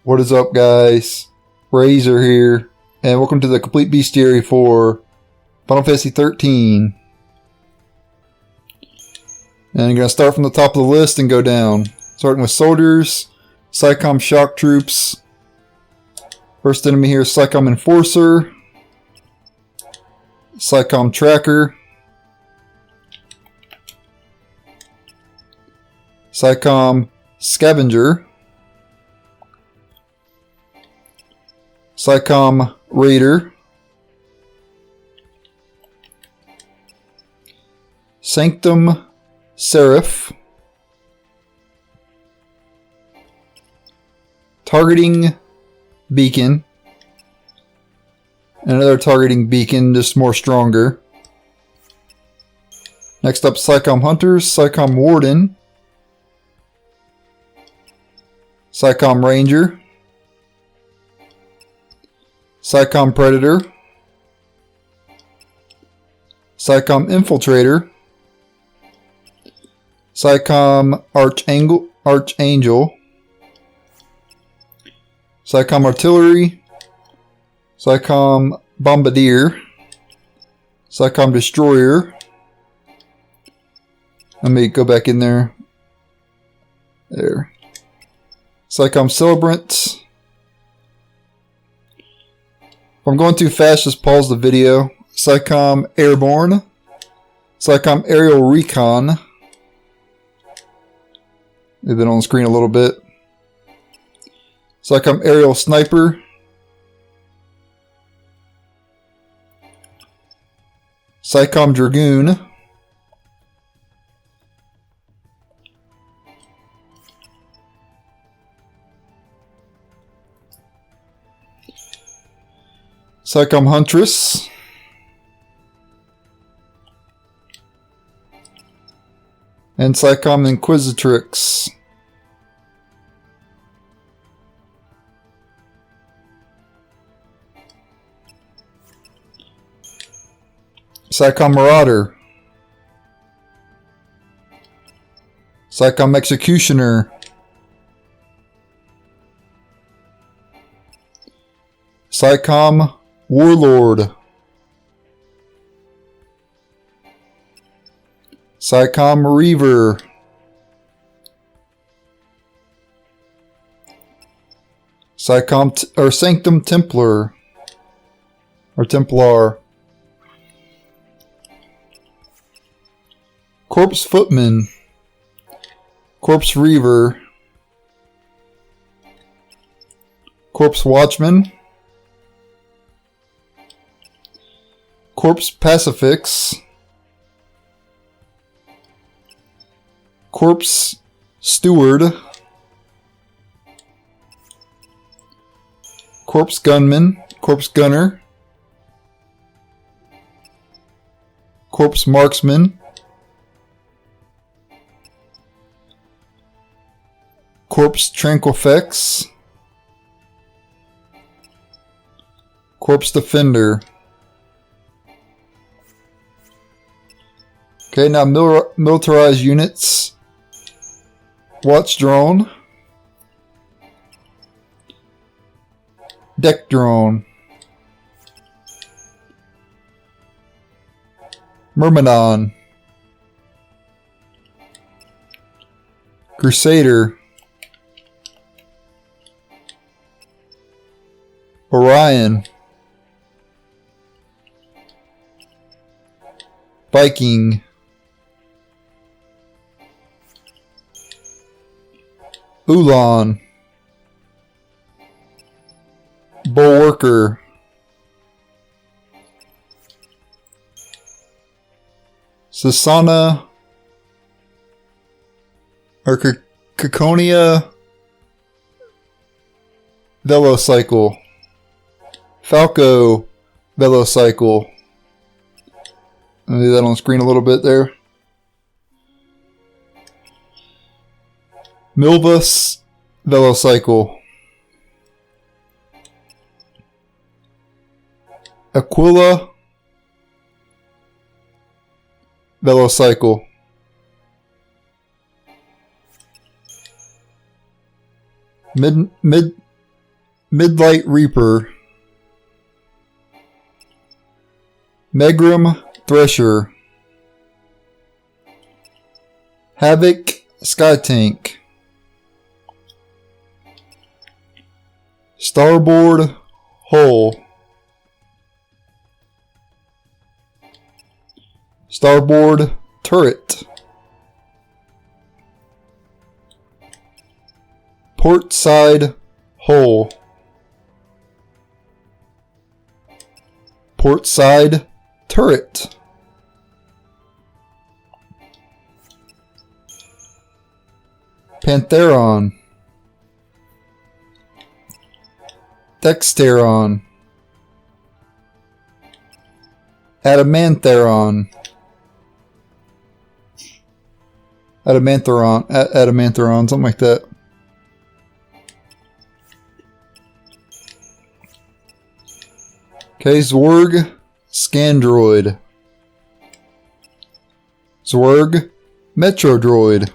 What is up, guys? Razor here, and welcome to the complete Bestiary for Final Fantasy XIII. And I'm going to start from the top of the list and go down. Starting with soldiers, Psicom shock troops. First enemy here is Psicom enforcer, Psicom tracker, Psicom scavenger, Psicom raider, Sanctum seraph, targeting beacon, another targeting beacon, just more stronger. Next up, Psicom hunters, Psicom warden, Psicom ranger, Psicom predator, Psicom infiltrator, Psicom archangel, Psicom artillery, Psicom bombardier, Psicom destroyer. Let me go back in there. There. Psicom celebrant. If I'm going too fast, just pause the video. Psicom airborne, Psicom aerial recon. They've been on the screen a little bit. Psicom aerial sniper, Psicom dragoon, Psicom huntress, and Psicom inquisitrix. Psicom marauder, Psicom executioner, Psicom warlord, Psicom reaver, Psicom sanctum templar or templar, corpse footman, corpse reaver, corpse watchman, corpse pacifix, corpse steward, corpse gunman, corpse gunner, corpse marksman, corpse tranquifex, corpse defender. Okay, now militarized units. Watch drone, deck drone, Myrmidon, Crusader, Orion, Viking, Ulan, Bulwarker, Sasana, or Caconia Velocycle, Falco Velocycle. I'll do that on the screen a little bit there. Milvus Velocycle, Aquila Velocycle, Midlight Reaper. Megrim Thresher. Havoc Sky Tank. Starboard Hull. Starboard Turret. Port Side Hull. Port Side Turret. Pantheron. Dexteron. Adamantheron. Adamantheron, something like that. Okay, Zwerg Scandroid. Zwerg Metrodroid.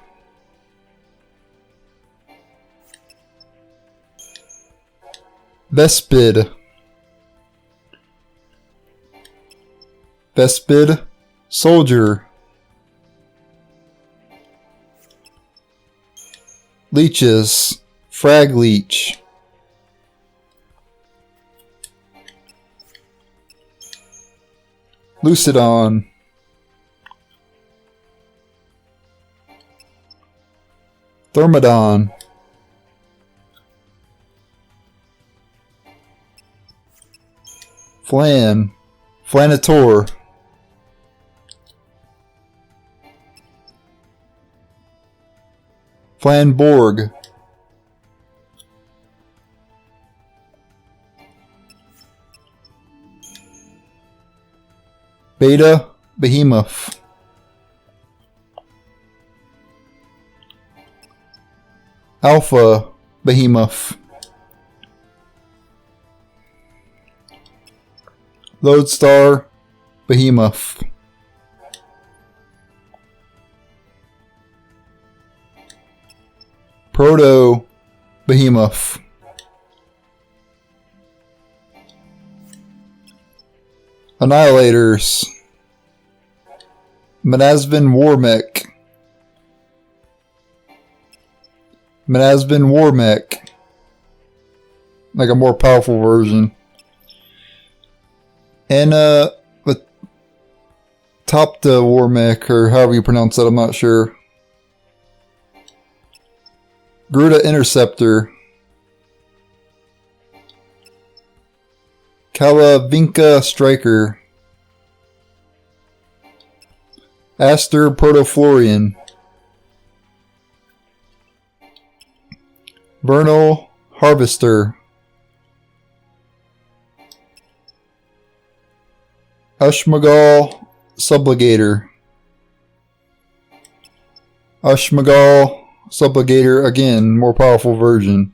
Vespid. Vespid Soldier. Leeches. Frag Leech. Lucidon. Thermodon. Flan. Flanator. Flanborg. Beta Behemoth. Alpha Behemoth. Lodestar Behemoth. Proto Behemoth. Annihilators. Manasvin Warmech. Manasvin Warmech. Like a more powerful version. And with Topta Warmech, or however you pronounce that, I'm not sure. Gruta Interceptor. Kalavinka Striker. Aster Protoflorian. Vernal Harvester. Ushmagal Subligator. Ushmagal Subligator, again, more powerful version.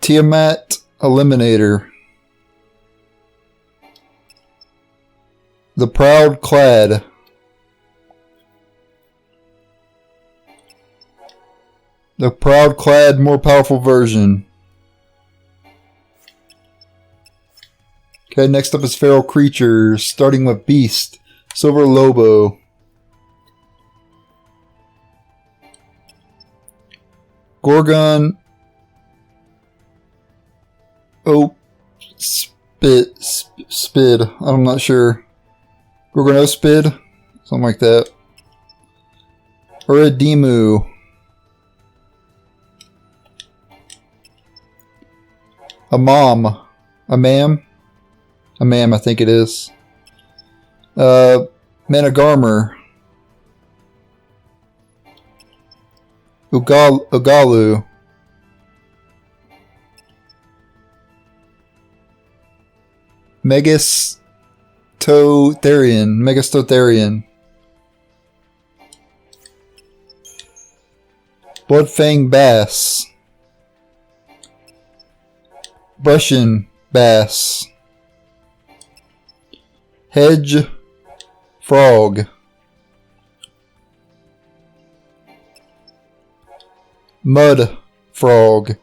Tiamat Eliminator. The Proud Clad. The Proud Clad, more powerful version. Okay, next up is Feral Creatures, starting with Beast, Silver Lobo. Gorgon. Oh, Spid. I'm not sure. Gorgonospid? Something like that. Uridemu. Amam, I think it is. Managarmer. Ugalu. Megastotherian. Bloodfang Bass. Brushin Bass. Hedge Frog. Mud frog.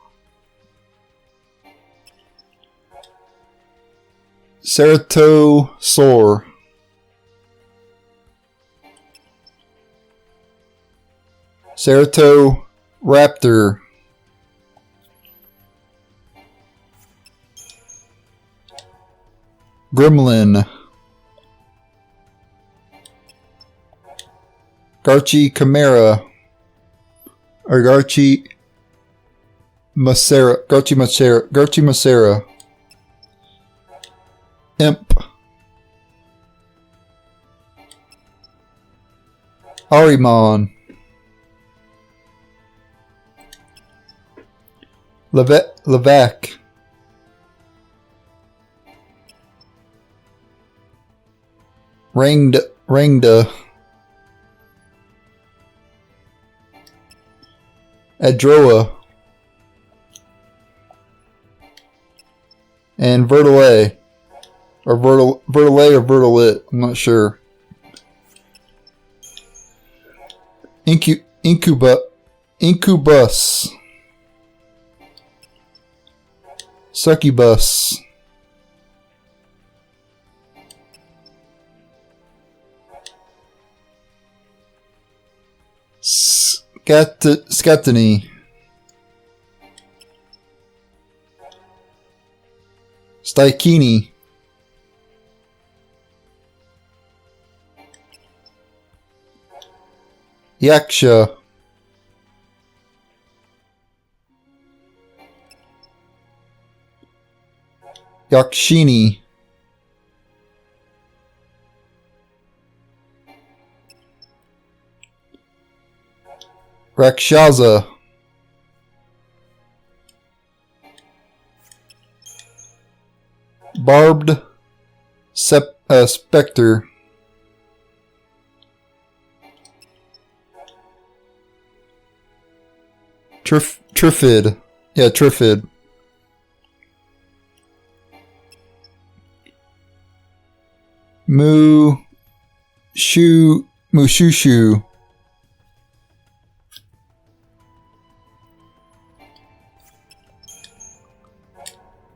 Ceratosaur. Ceratoraptor. Gremlin. Garchimera. Or Garchimacera. Imp. Arimon. Levac. Rangda. Adroa. And Vertile. Or Vertile or Vertilit, I'm not sure. Incubus. Succubus. Scatini. Stykini. Yaksha. Yakshini. Rakshaza. Barbed Spectre. Triffid. Yeah, Triffid. Mushushu.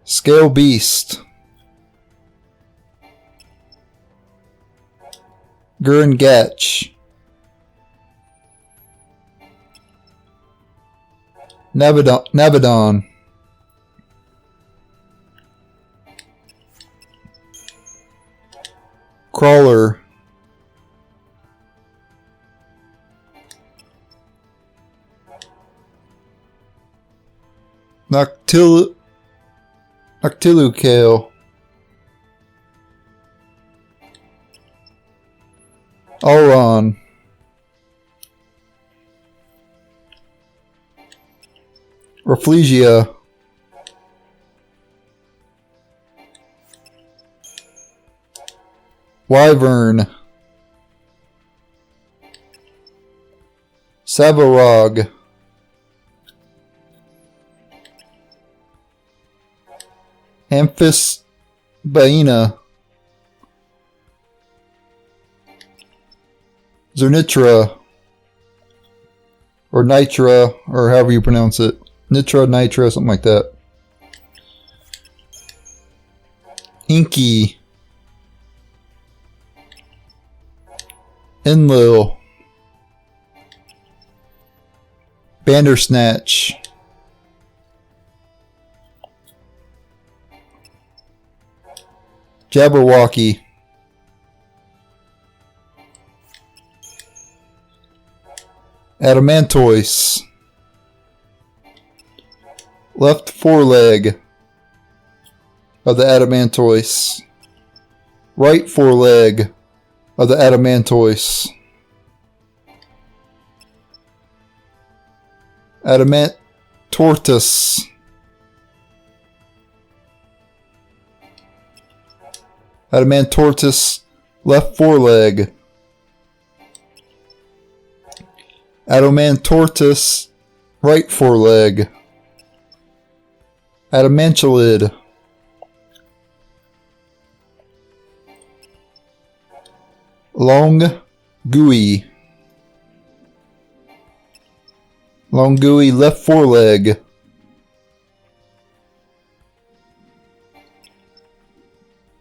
Scale Beast. Gurngach. Nabadon. Crawler. Noctilucale. Auron. Rafflesia. Wyvern. Savarog. Amphisbaena. Zernitra. Or Nitra, or however you pronounce it. Nitra, something like that. Inky. Enlil. Bandersnatch. Jabberwocky. Adamantoise. Left foreleg of the Adamantoise. Right foreleg of the Adamantoise. Adamantortus. Adamantortus left foreleg. Adamantortus right foreleg. Adamantulid. Long Gooey. Long Gooey left foreleg.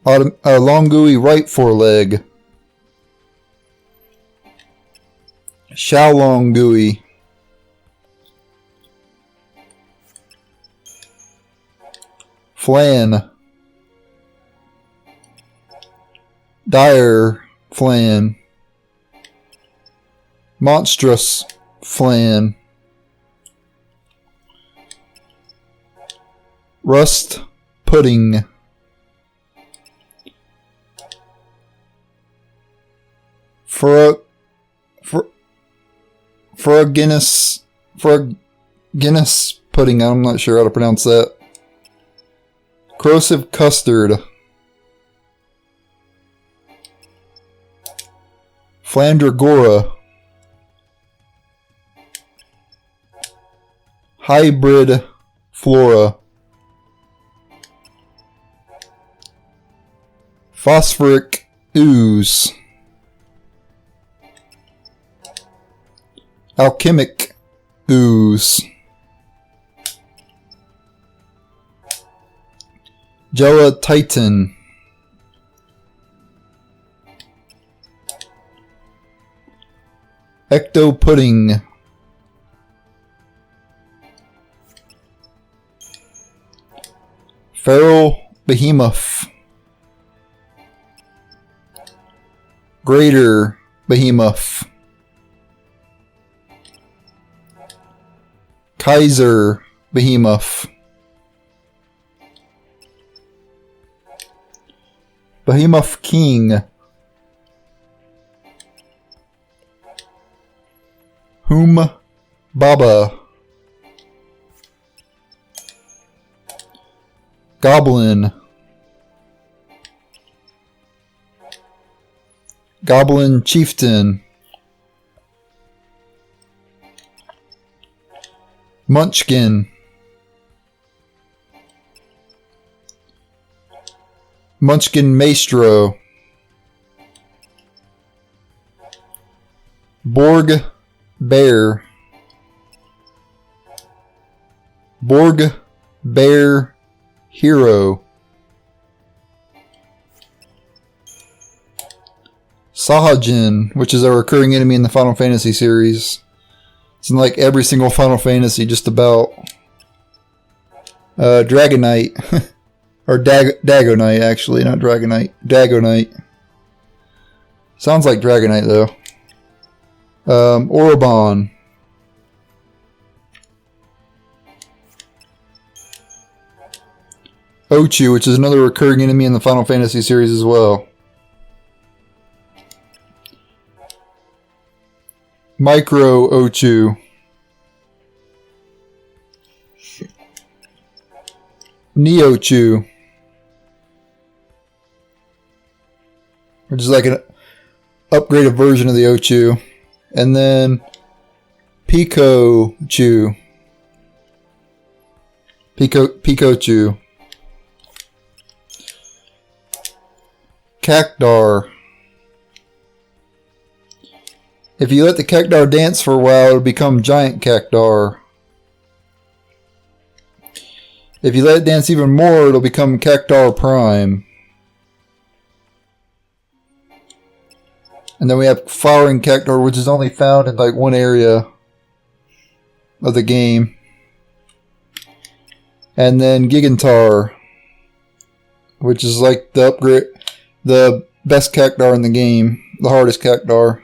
Longui right foreleg. Xiaolongui. Flan. Dire Flan. Monstrous Flan. Rust Pudding. Guinness Pudding, I'm not sure how to pronounce that. Corrosive Custard. Flandragora. Hybrid Flora. Phosphoric Ooze. Alchemic Ooze. Jella Titan. Ecto Pudding. Feral Behemoth. Greater Behemoth. Kaiser Behemoth. Behemoth King. Hum Baba. Goblin. Goblin Chieftain. Munchkin. Munchkin Maestro. Borg Bear. Borg Bear Hero. Sahajin, which is a recurring enemy in the Final Fantasy series. It's in like every single Final Fantasy, just about. Dragonite. Or Dagonite, actually, not Dragonite. Dagonite. Sounds like Dragonite, though. Orobon. Ochu, which is another recurring enemy in the Final Fantasy series as well. Micro Ochu. Neochu. Which is like an upgraded version of the Ochu. And then Picochu. Picochu. Cactar. If you let the Cactar dance for a while, it'll become Giant Cactar. If you let it dance even more, it'll become Cactar Prime. And then we have Flowering Cactar, which is only found in like one area of the game. And then Gigantar, which is like the upgrade, the best Cactar in the game, the hardest Cactar.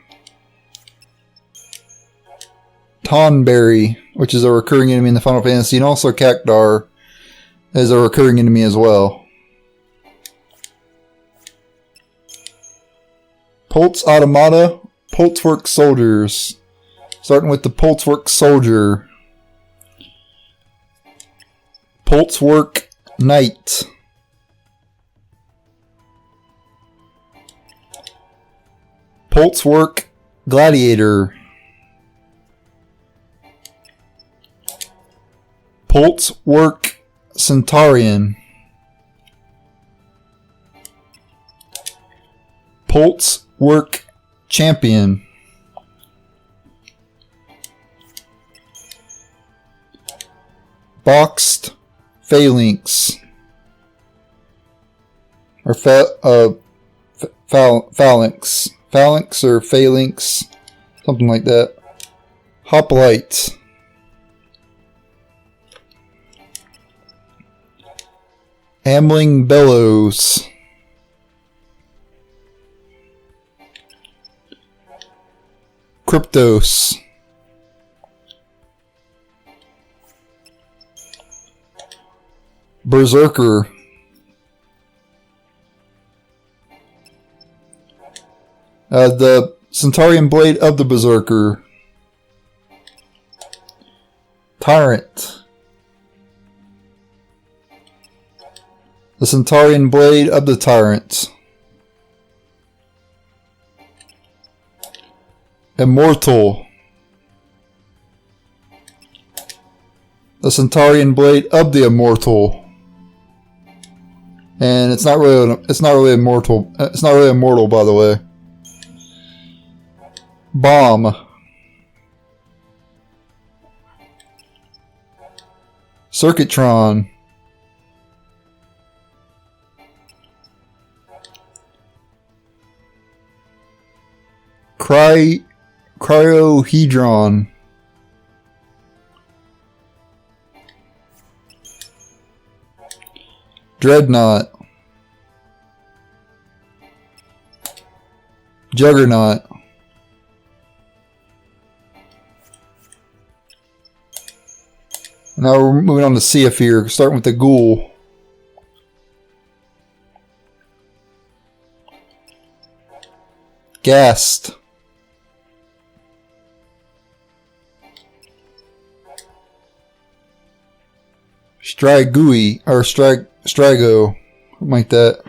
Tonberry, which is a recurring enemy in the Final Fantasy, and also Cactar is a recurring enemy as well. Pulse Automata, Pulsework Soldiers. Starting with the Pulsework Soldier. Pulsework Knight. Pulsework Gladiator. Pulsework Centaurian. Pulsework Champion. Boxed Phalanx. Or phalanx. Phalanx or phalanx. Something like that. Hoplite. Ambling bellows. Kryptos. Berserker. The Centaurian blade of the Berserker. Tyrant. The Centaurian blade of the Tyrant. Immortal. The Centaurian blade of the Immortal. And it's not really immortal. It's not really immortal, by the way. Bomb. Circuitron. Cryohedron. Dreadnought. Juggernaut. Now we're moving on to Seafear, starting with the Ghoul. Ghast. Strigoi, or Strigo, something like that.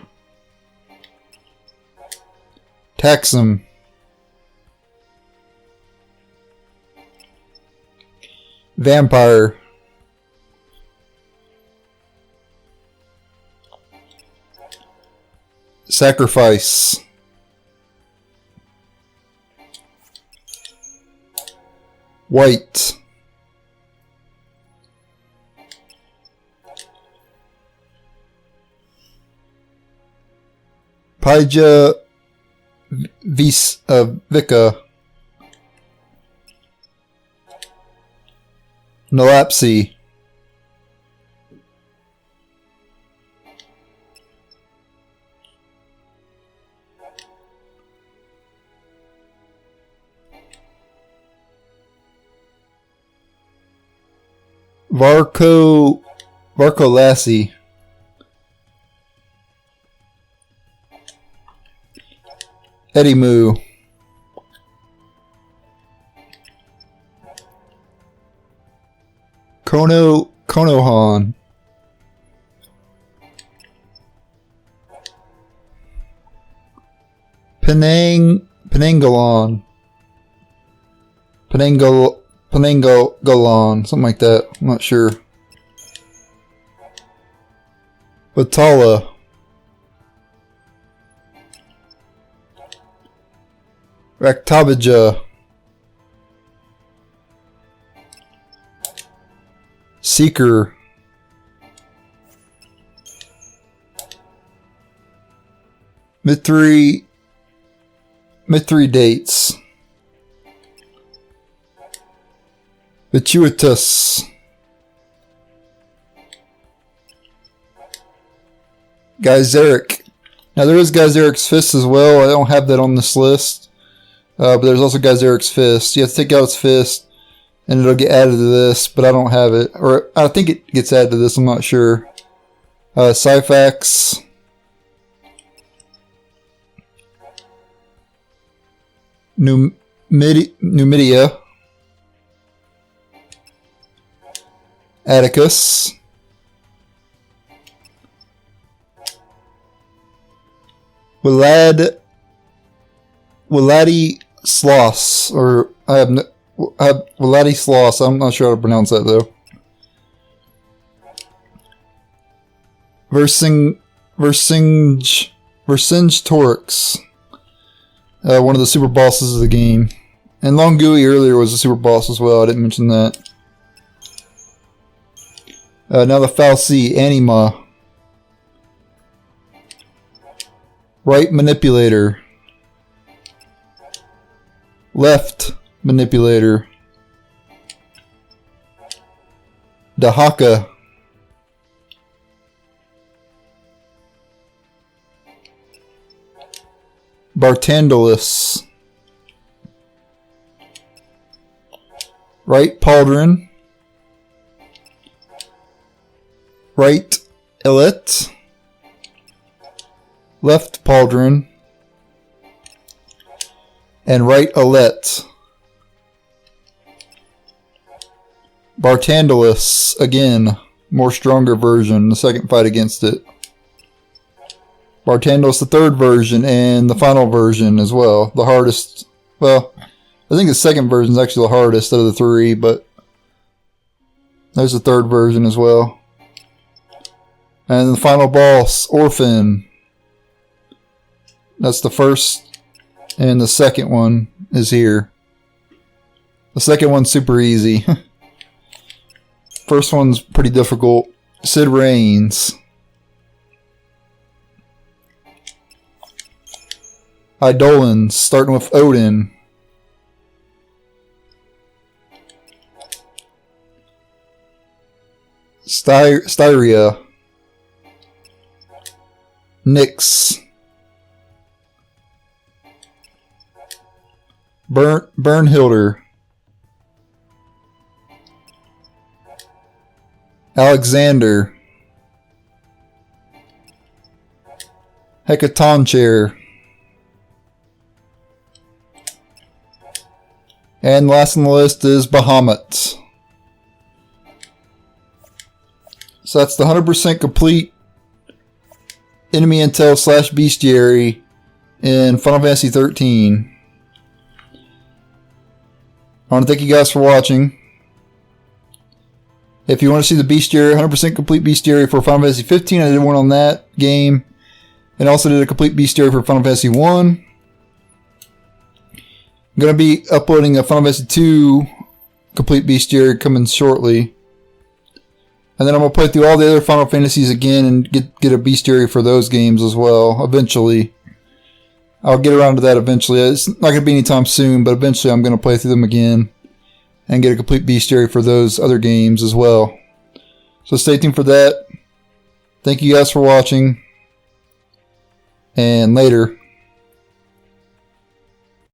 Taxum. Vampire. Sacrifice. White. Paija Vika. Nolapsy. Varcolassi. Edimu. Konohan. Penangolon. Penangolon, something like that. I'm not sure. Batala. Raktabija. Seeker. Mithri dates. Vituitus. Geyseric. Now there is Geyseric's Fist as well. I don't have that on this list. But there's also Geyseric's Fist. You have to take out its fist and it'll get added to this, but I don't have it. Or I think it gets added to this, I'm not sure. Syphax. Numidia. Atticus. Willadi Sloss, or I have Willadi Sloss. I'm not sure how to pronounce that though. Vercinge Torix, one of the super bosses of the game, and Longui earlier was a super boss as well. I didn't mention that. Now the Fal'Cie, Anima. Right manipulator. Left manipulator. Dahaka. Bartandolus. Right pauldron. Right elet. Left pauldron. And right elet. Bartandolus, again, more stronger version, the second fight against it. Bartandolus, the third version, and the final version as well. The hardest, well, I think the second version is actually the hardest out of the three, but there's the third version as well. And the final boss, Orphan. That's the first, and the second one is here. The second one's super easy. First one's pretty difficult. Sid Reigns. Eidolons, starting with Odin. Styria. Nyx. Bernhilder. Alexander. Hecatoncheir. And last on the list is Bahamut. So that's the 100% complete enemy intel / bestiary in Final Fantasy XIII. I want to thank you guys for watching. If you want to see the bestiary, 100% complete bestiary for Final Fantasy XV, I did one on that game. And also did a complete bestiary for Final Fantasy I. I'm going to be uploading a Final Fantasy II complete bestiary coming shortly. And then I'm going to play through all the other Final Fantasies again and get a bestiary for those games as well, eventually. I'll get around to that eventually. It's not going to be anytime soon, but eventually I'm going to play through them again and get a complete bestiary for those other games as well. So stay tuned for that. Thank you guys for watching. And later.